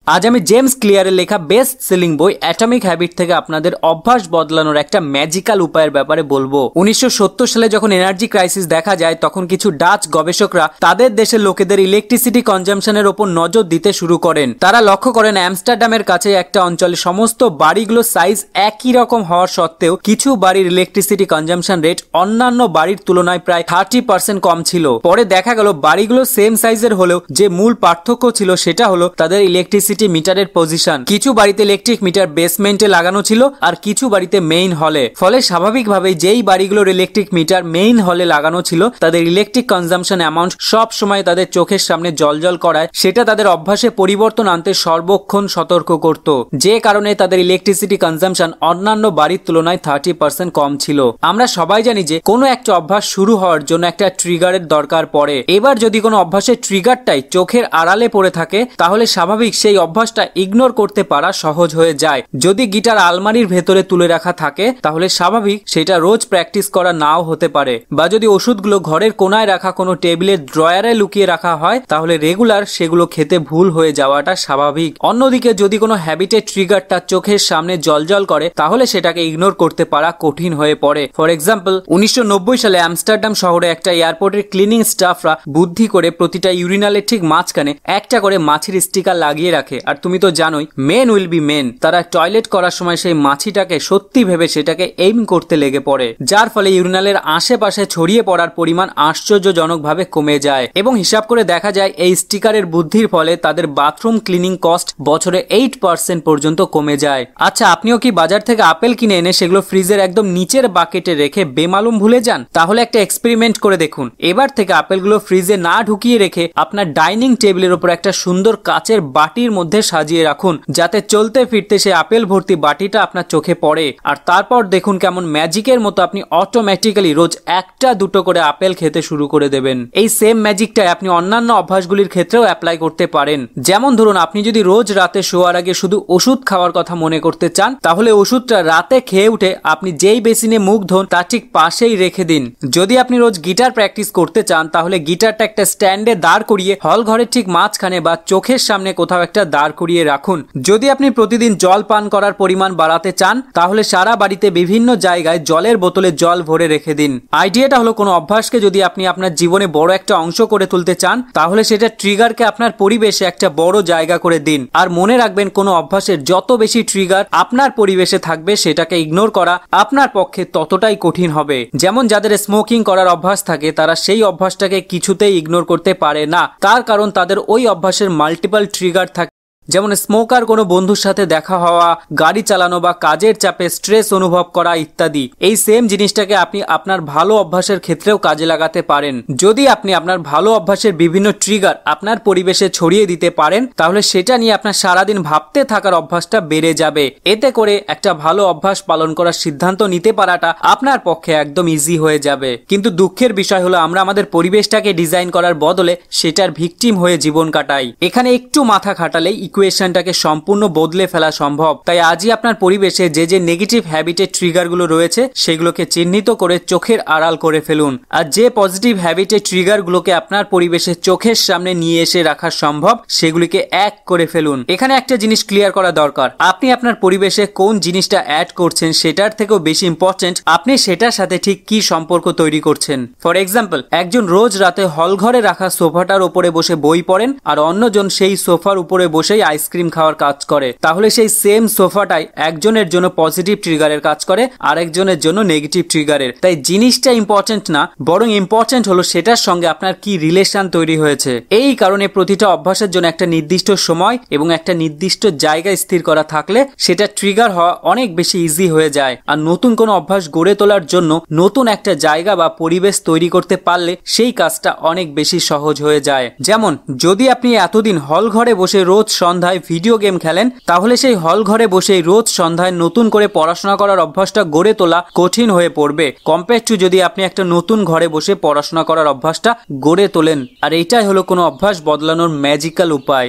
আজ আমি জেমস ক্লিয়ারের লেখা বেস্ট সেলিং বই অ্যাটমিক হ্যাবিট থেকে আপনাদের অভ্যাস বদলানোর একটা ম্যাজিক্যাল উপায়ের ব্যাপারে বলবো। 1970 সালে যখন এনার্জি ক্রাইসিস দেখা যায় তখন কিছু ডাচ গবেষকরা তাদের দেশের লোকেদের ইলেকট্রিসিটি কনজাম্পশনের ওপর নজর দিতে শুরু করেন। তারা লক্ষ্য করেন অ্যামস্টারডামের কাছে একটা অঞ্চলে সমস্ত বাড়িগুলোর সাইজ একই রকম হওয়ার সত্ত্বেও কিছু বাড়ির ইলেকট্রিসিটি কনজাম্পশন রেট অন্যান্য বাড়ির তুলনায় প্রায় 30% কম ছিল। পরে দেখা গেল বাড়িগুলো সেম সাইজের হলেও যে মূল পার্থক্য ছিল সেটা হলো তাদের ইলেকট্রিসিটি মিটারের পজিশন। কিছু বাড়িতে ইলেকট্রিক মিটার বেসমেন্টে লাগানো ছিল আর কিছু বাড়িতে মেইন হলে। ফলে স্বাভাবিকভাবেই যেই বাড়িগুলোর ইলেকট্রিক মিটার মেইন হলে লাগানো ছিল তাদের ইলেকট্রিক কনজাম্পশন অ্যামাউন্ট সব সময় তাদের চোখের সামনে জ্বলজ্বল করায় সেটা তাদের অভ্যাসে পরিবর্তন আনতে সর্বক্ষণ সতর্ক করত, যে কারণে তাদের ইলেকট্রিসিটি কনজাম্পশন অন্যান্য বাড়ির তুলনায় 30% কম ছিল। আমরা সবাই জানি যে কোনো একটা অভ্যাস শুরু হওয়ার জন্য একটা ট্রিগারের দরকার পড়ে। এবার যদি কোনো অভ্যাসের ট্রিগারটাই চোখের আড়ালে পড়ে থাকে তাহলে স্বাভাবিক সেই অভ্যাসটা ইগনোর করতে পারা সহজ হয়ে যায়। যদি গিটার আলমারির ভেতরে তুলে রাখা থাকে তাহলে স্বাভাবিক সেটা রোজ প্র্যাকটিস করা নাও হতে পারে, বা যদি ওষুধগুলো ঘরের কোনায় রাখা কোনো টেবিলের ড্রয়ারে লুকিয়ে রাখা হয় তাহলে রেগুলার সেগুলো খেতে ভুল হয়ে যাওয়াটা স্বাভাবিক। অন্যদিকে যদি কোনো হ্যাবিটের ট্রিগারটা চোখের সামনে জ্বলজ্বল করে তাহলে সেটাকে ইগনোর করতে পারা কঠিন হয়ে পড়ে। ফর এক্সাম্পল 1990 সালে আমস্টারডাম শহরে একটা এয়ারপোর্টের ক্লিনিং স্টাফরা বুদ্ধি করে প্রতিটা ইউরিনালের ঠিক মাঝখানে একটা করে মাছির স্টিকার লাগিয়ে রাখে। আর তুমি তো জানোই মেন উইল বি মেন, তারা টয়লেট করার সময় সেই মাছিটাকে সত্যি ভেবে সেটাকে এইম করতে লেগে পড়ে, যার ফলে ইউরিনালের আশেপাশে ছড়িয়ে পড়ার পরিমাণ আশ্চর্যজনকভাবে কমে যায়। এবং হিসাব করে দেখা যায় এই স্টিকারের বুদ্ধির ফলে তাদের বাথরুম ক্লিনিং কস্ট বছরে 8% পর্যন্ত কমে যায়। আচ্ছা, আপনিও কি বাজার থেকে আপেল কিনে এনে সেগুলো ফ্রিজের একদম নিচের বাকেটে রেখে বেমালুম ভুলে যান? তাহলে একটা এক্সপেরিমেন্ট করে দেখুন। এবার থেকে আপেলগুলো ফ্রিজে না ঢুকিয়ে রেখে আপনার ডাইনিং টেবিলের উপর একটা সুন্দর কাচের বাটির মধ্যে সাজিয়ে রাখুন, যাতে চলতে ফিরতে সে আপেল ভর্তি বাটিটা আপনার চোখে পড়ে। আর তারপর দেখুন কেমন ম্যাজিকের মতো আপনি অটোমেটিক্যালি রোজ একটা দুটো করে আপেল খেতে শুরু করে দেবেন। এই সেম ম্যাজিকটাই আপনি অন্যান্য অভ্যাসগুলির ক্ষেত্রেও অ্যাপ্লাই করতে পারেন। যেমন ধরুন, আপনি যদি রোজ রাতে শোয়ার আগে শুধু ওষুধ খাওয়ার কথা মনে করতে চান তাহলে ওষুধটা রাতে খেয়ে উঠে আপনি যেই বেসিনে মুখ ধোন তার ঠিক পাশেই রেখে দিন। যদি আপনি রোজ গিটার প্র্যাকটিস করতে চান তাহলে গিটারটা একটা স্ট্যান্ডে দাঁড় করিয়ে হল ঘরের ঠিক মাঝখানে বা চোখের সামনে কোথাও একটা দাঁড় করিয়ে রাখুন। যদি আপনি প্রতিদিন জল পান করার পরিমাণ বাড়াতে চান তাহলে সারা বাড়িতে বিভিন্ন জায়গায় জলের বোতলে জল ভরে রেখে দিন। আইডিয়াটা হলো কোনো অভ্যাসকে যদি আপনি আপনার জীবনে বড় একটা অংশ করে তুলতে চান তাহলে সেটা ট্রিগারকে আপনার পরিবেশে একটা বড় জায়গা করে দিন। আর মনে রাখবেন, কোনো অভ্যাসের যত বেশি ট্রিগার আপনার পরিবেশে থাকবে সেটাকে ইগনোর করা আপনার পক্ষে ততটাই কঠিন হবে। যেমন যাদের স্মোকিং করার অভ্যাস থাকে তারা সেই অভ্যাসটাকে কিছুতেই ইগনোর করতে পারে না, তার কারণ তাদের ওই অভ্যাসের মাল্টিপল ট্রিগার থাকে। যেমন স্মোকার কোনো বন্ধুর সাথে দেখা হওয়া, গাড়ি চালানো বা কাজের চাপে স্ট্রেস অনুভব করা ইত্যাদি। এই সেম জিনিসটাকে আপনি আপনার ভালো অভ্যাসের ক্ষেত্রেও কাজে লাগাতে পারেন। যদি আপনি আপনার ভালো অভ্যাসের বিভিন্ন ট্রিগার আপনার পরিবেশে ছড়িয়ে দিতে পারেন তাহলে সেটা নিয়ে আপনার সারাদিন ভাবতে থাকার অভ্যাসটা বেড়ে যাবে। এতে করে একটা ভালো অভ্যাস পালন করার সিদ্ধান্ত নিতে পারাটা আপনার পক্ষে একদম ইজি হয়ে যাবে। কিন্তু দুঃখের বিষয় হলো আমরা আমাদের পরিবেশটাকে ডিজাইন করার বদলে সেটার ভিকটিম হয়ে জীবন কাটাই। এখানে একটু মাথা খাটালেই ইকুয়েশনটাকে সম্পূর্ণ বদলে ফেলা সম্ভব। তাই আজই আপনার পরিবেশে যে যে নেগেটিভ হ্যাবিটের ট্রিগারগুলো রয়েছে সেগুলোকে চিহ্নিত করে চোখের আড়াল করে ফেলুন। আর যে পজিটিভ হ্যাবিটের ট্রিগারগুলোকে আপনার পরিবেশে চোখের সামনে নিয়ে এসে রাখা সম্ভব সেগুলিকে এক করে ফেলুন। এখানে একটা জিনিস ক্লিয়ার করা দরকার, আপনি আপনার পরিবেশে কোন জিনিসটা অ্যাড করছেন সেটার থেকেও বেশি ইম্পর্টেন্ট আপনি সেটার সাথে ঠিক কি সম্পর্ক তৈরি করছেন। ফর এক্সাম্পল, একজন রোজ রাতে হল ঘরে রাখা সোফাটার উপরে বসে বই পড়েন আর অন্যজন সেই সোফার উপরে বসেই আইসক্রিম খাওয়ার কাজ করে, তাহলে সেই সেম সোফাটাই একজনের জন্য পজিটিভ ট্রিগারের কাজ করে আর একজনের জন্য নেগেটিভ ট্রিগারের। তাই জিনিসটা ইম্পর্টেন্ট না, বরং ইম্পর্টেন্ট হলো সেটার সঙ্গে আপনার কি রিলেশন তৈরি হয়েছে। এই কারণে প্রতিটা অভ্যাসের জন্য একটা নির্দিষ্ট সময় এবং একটা নির্দিষ্ট জায়গা স্থির করা থাকলে সেটা ট্রিগার হওয়া অনেক বেশি ইজি হয়ে যায়। আর নতুন কোনো অভ্যাস গড়ে তোলার জন্য নতুন একটা জায়গা বা পরিবেশ তৈরি করতে পারলে সেই কাজটা অনেক বেশি সহজ হয়ে যায়। যেমন যদি আপনি এতদিন হল ঘরে বসে রোজ সন্ধ্যায় ভিডিও গেম খেলেন তাহলে সেই হল ঘরে বসে রোজ সন্ধ্যায় নতুন করে পড়াশোনা করার অভ্যাসটা গড়ে তোলা কঠিন হয়ে পড়বে কম্পেয়ার টু যদি আপনি একটা নতুন ঘরে বসে পড়াশোনা করার অভ্যাসটা গড়ে তোলেন। আর এইটাই হলো কোনো অভ্যাস বদলানোর ম্যাজিক্যাল উপায়।